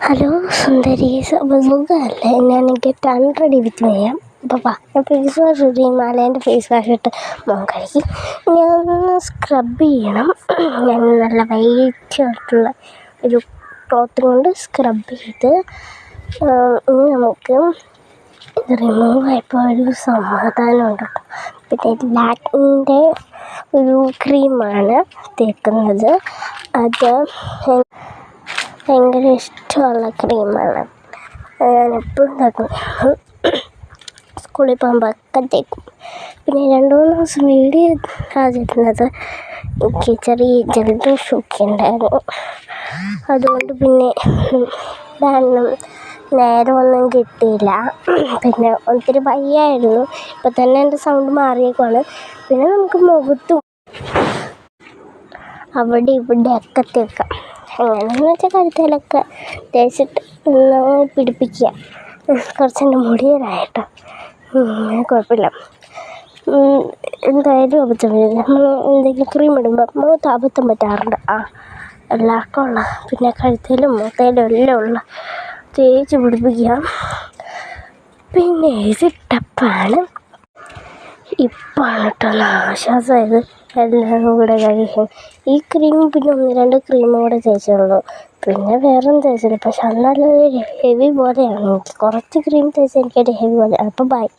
Hello സുന്ദരീസ്, അപ്പോൾ സുഖമല്ലേ? ഞാൻ ഗെറ്റ് 100 വിത്ത് ചെയ്യാം. അപ്പോൾ ഞാൻ ഫേസ് വാഷ് ഇട്ട് ഹിമാലയൻ്റെ ഫേസ് വാഷ് ഇട്ട് മുഖം കഴുകി. ഞാനൊന്ന് സ്ക്രബ് ചെയ്യണം. ഞാൻ നല്ല വെയിറ്റ് ആയിട്ടുള്ള ഒരു ക്ലോത്ത് കൊണ്ട് സ്ക്രബ് ചെയ്ത് ഇനി നമുക്ക് ഇത് റിമൂവ് ആയപ്പോൾ ഒരു സമാധാനം ഉണ്ട് കേട്ടോ. പിന്നെ ലാക്മിൻ്റെ ഒരു ക്രീമാണ് തേക്കുന്നത്. അത് ഭയങ്കര ഇഷ്ടമുള്ള ക്രീമാണ്. ഞാനെപ്പോഴും തേക്കും, സ്കൂളിൽ പോകുമ്പോൾ ഒക്കെ തേക്കും. പിന്നെ 2-3 ദിവസം വീഡിയോ ആദ്യമായിരുന്നത് എനിക്ക് ചെറിയ ജലദോഷമൊക്കെ ഉണ്ടായിരുന്നു. അതുകൊണ്ട് പിന്നെ നേരമൊന്നും കിട്ടിയില്ല. പിന്നെ ഒത്തിരി വയ്യായിരുന്നു. ഇപ്പം തന്നെ എൻ്റെ സൗണ്ട് മാറിയേക്കുവാണ്. പിന്നെ നമുക്ക് മുഖത്തും അവിടെ ഇവിടെയൊക്കെ തേക്കാം. എങ്ങനെയാണെന്ന് വെച്ചാൽ കഴുത്തേലൊക്കെ തേച്ചിട്ട് പിടിപ്പിക്കുക. കുറച്ചെൻ്റെ മുടിയിലായിട്ടോ, കുഴപ്പമില്ല. എന്തായാലും അബദ്ധം വരില്ല. നമ്മൾ എന്തെങ്കിലും ക്രീം ഇടുമ്പോൾ മുഖത്ത് അബദ്ധം പറ്റാറുണ്ട്. എല്ലാവർക്കും ഉള്ള, പിന്നെ കഴുത്തേലും മുഖത്തേലും എല്ലാം ഉള്ള തേച്ച് പിടിപ്പിക്കുക. പിന്നെ ഇതിട്ടപ്പാണ് ഇപ്പോഴാണ് കേട്ടോ ഒന്ന് ആശ്വാസമായത്. എല്ലാം കൂടെ കഴിക്കും. ഈ ക്രീം പിന്നെ 1-2 ക്രീമും കൂടെ തേച്ചുള്ളൂ. പിന്നെ വേറൊന്നും തേച്ചില്ല. പക്ഷെ എന്നാലും ഹെവി പോലെയാണ്. എനിക്ക് കുറച്ച് ക്രീം തേച്ചാൽ എനിക്കൊരു ഹെവി പോലെ. അപ്പോൾ ബൈ.